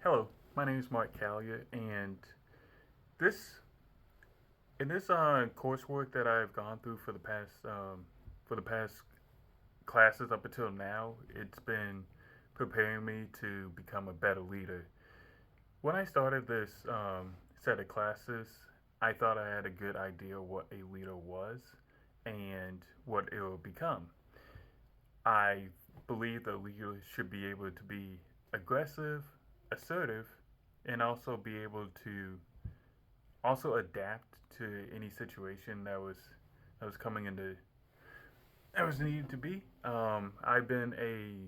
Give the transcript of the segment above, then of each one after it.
Hello, my name is Mark Callier, and this in this coursework that I've gone through for the past classes up until now, it's been preparing me to become a better leader. When I started this set of classes, I thought I had a good idea what a leader was and what it will become. I believe that leaders should be able to be aggressive, assertive, and also be able to also adapt to any situation that was coming into that was needed to be. I've been a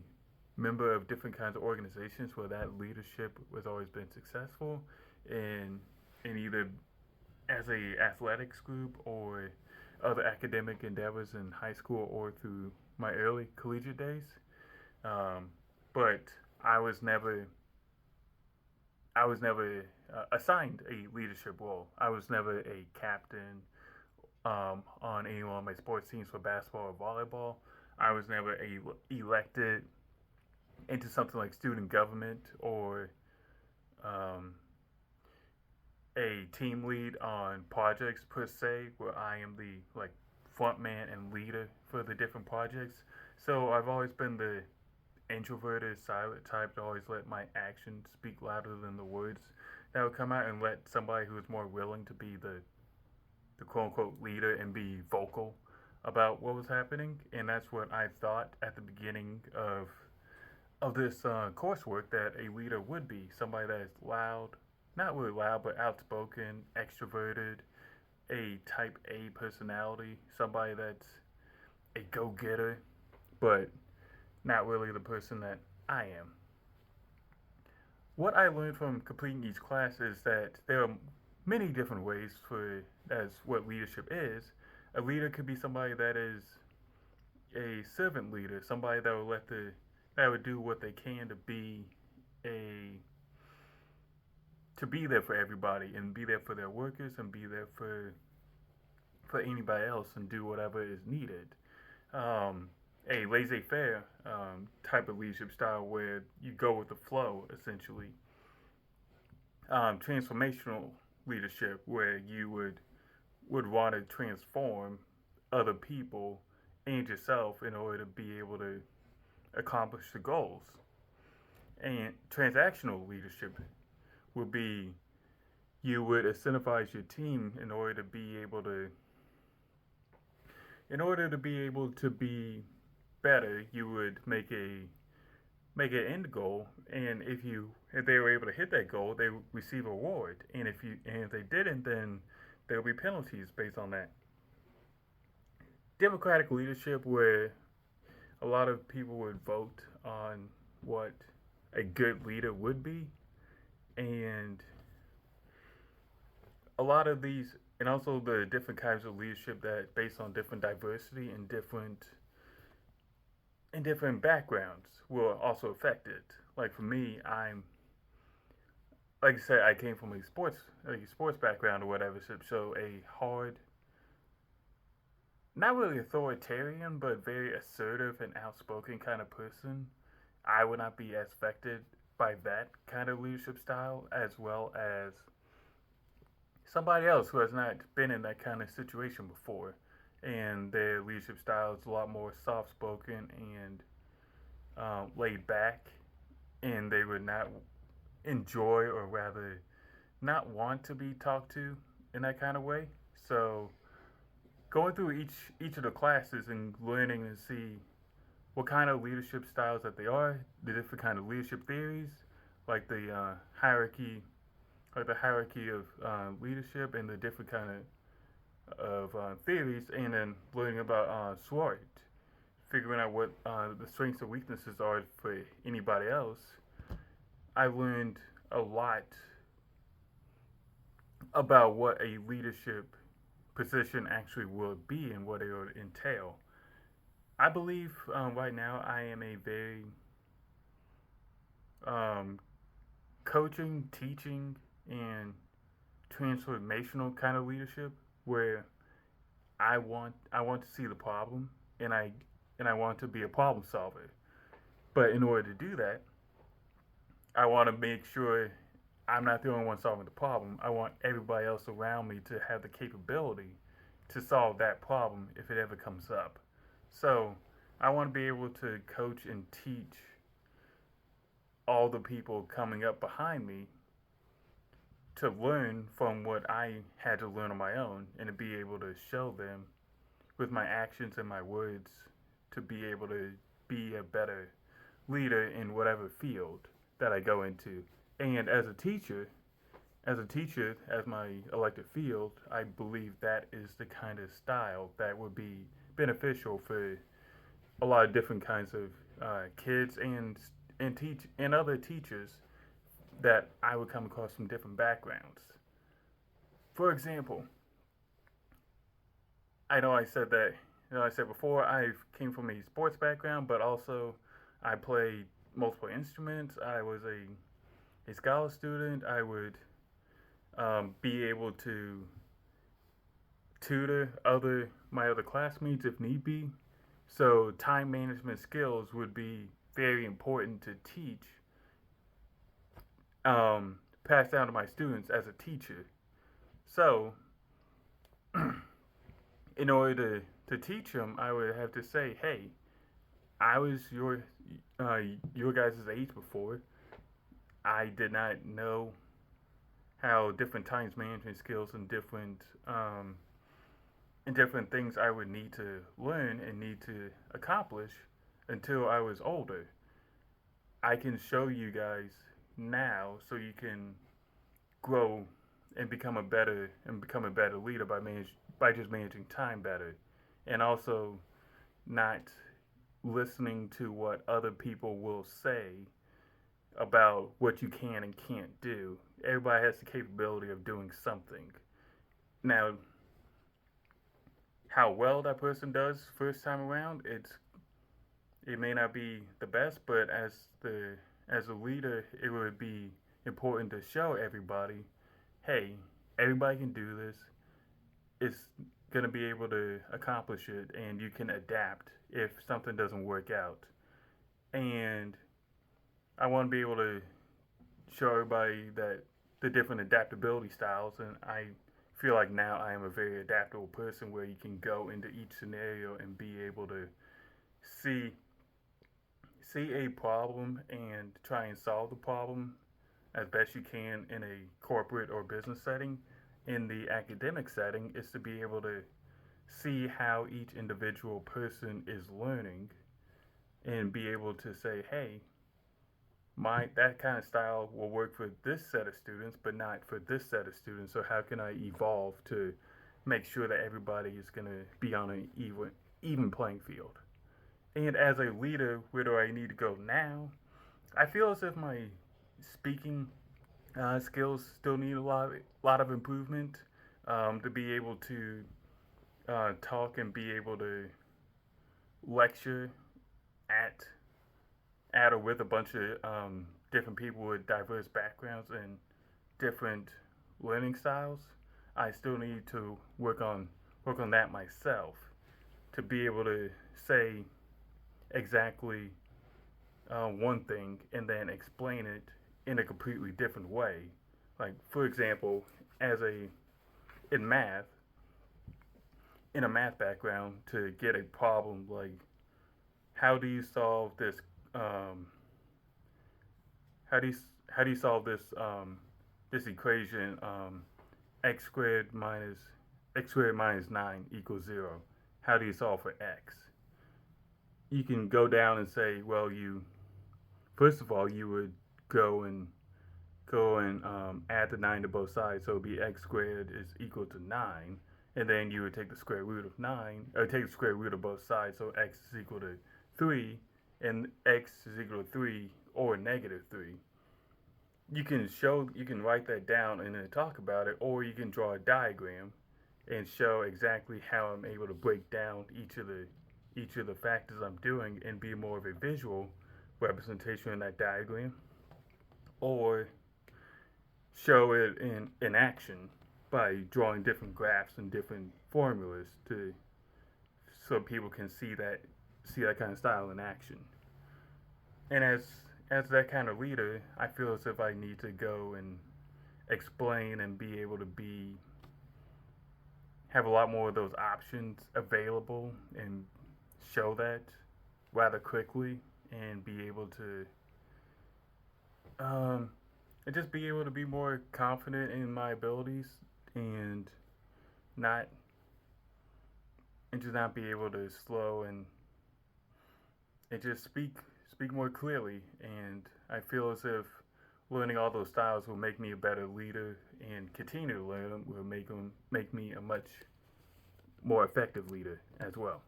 member of different kinds of organizations where that leadership has always been successful in either as a athletics group or other academic endeavors in high school or through my early collegiate days. Um, but I was never assigned a leadership role. I was never a captain on any one of my sports teams for basketball or volleyball. I was never elected into something like student government or um, a team lead on projects per se, where I am the front man and leader for the different projects. So I've always been the introverted, silent type to always let my actions speak louder than the words that would come out, and let somebody who is more willing to be the quote unquote leader and be vocal about what was happening. And that's what I thought at the beginning of this coursework, that a leader would be somebody that is loud, not really loud, but outspoken, extroverted, a type A personality, somebody that's a go getter, but not really the person that I am. What I learned from completing each class is that there are many different ways for as what leadership is. A leader could be somebody that is a servant leader, somebody that would do what they can a to be there for everybody and be there for their workers and be there for anybody else and do whatever is needed. A laissez-faire type of leadership style where you go with the flow, essentially. Transformational leadership where you would want to transform other people and yourself in order to be able to accomplish the goals. And transactional leadership would be you would incentivize your team in order to be able to be better. You would make an end goal, and if they were able to hit that goal, they would receive a reward. And if they didn't, then there would be penalties based on that. Democratic leadership, where a lot of people would vote on what a good leader would be, and a lot of these, and also the different kinds of leadership that based on different diversity and different backgrounds will also affect it. Like for me, I'm like I said, I came from a sports background or whatever, so a hard, not really authoritarian, but very assertive and outspoken kind of person. I would not be as affected by that kind of leadership style as well as somebody else who has not been in that kind of situation before. And their leadership style is a lot more soft spoken and laid back, and they would not enjoy, or rather not want to be talked to in that kind of way. So going through each of the classes and learning to see what kind of leadership styles that they are, the different kind of leadership theories, like the hierarchy of leadership, and the different kind of theories, and then learning about SWOT, figuring out what the strengths and weaknesses are for anybody else. I learned a lot about what a leadership position actually would be and what it would entail. I believe right now I am a very um, coaching, teaching, and transformational kind of leadership where I want to see the problem, and I want to be a problem solver. But in order to do that, I want to make sure I'm not the only one solving the problem. I want everybody else around me to have the capability to solve that problem if it ever comes up. So I want to be able to coach and teach all the people coming up behind me to learn from what I had to learn on my own and to be able to show them with my actions and my words to be able to be a better leader in whatever field that I go into. And as my elected field, I believe that is the kind of style that would be beneficial for a lot of different kinds of kids and other teachers that I would come across from different backgrounds. For example, I know I said that I said before I came from a sports background, but also I played multiple instruments. I was a scholar student. I would be able to tutor my other classmates if need be. So time management skills would be very important to teach, pass down to my students as a teacher. So in order to teach them, I would have to say, hey, I was uh, your guys' age before. I did not know how different times management skills and different things I would need to learn and need to accomplish until I was older. I can show you guys now so you can grow and become a better leader by just managing time better, and also not listening to what other people will say about what you can and can't do. Everybody has the capability of doing something. Now, how well that person does first time around, it may not be the best, but as a leader, it would be important to show everybody, hey, everybody can do this. It's going to be able to accomplish it, and you can adapt if something doesn't work out. And I want to be able to show everybody that the different adaptability styles, and I feel like now I am a very adaptable person where you can go into each scenario and be able to see see a problem and try and solve the problem as best you can in a corporate or business setting. In the academic setting, is to be able to see how each individual person is learning and be able to say, hey, my that kind of style will work for this set of students, but not for this set of students. So how can I evolve to make sure that everybody is going to be on an even playing field? And as a leader, where do I need to go now? I feel as if my speaking skills still need a lot of improvement to be able to talk and be able to lecture at or with a bunch of different people with diverse backgrounds and different learning styles. I still need to work on that myself to be able to say exactly one thing and then explain it in a completely different way. Like for example, as a in math, in a math background, to get a problem like how do you solve this um, how do you how do you solve this equation x squared minus 9 equals 0? How do you solve for x? You can go down and say, well, you first of all you would go and add the 9 to both sides, so it would be x squared is equal to 9, and then you would take the square root of 9, or take the square root of both sides, so x is equal to 3, and x is equal to 3 or negative 3. You can write that down and then talk about it, or you can draw a diagram and show exactly how I'm able to break down each of the factors I'm doing and be more of a visual representation in that diagram, or show it in action by drawing different graphs and different formulas to so people can see that kind of style in action. And as that kind of leader, I feel as if I need to go and explain and be able to be have a lot more of those options available and show that rather quickly and be able to um, and just be able to be more confident in my abilities and not and just not be able to slow and just speak more clearly. And I feel as if learning all those styles will make me a better leader, and continue to learn them will make me a much more effective leader as well.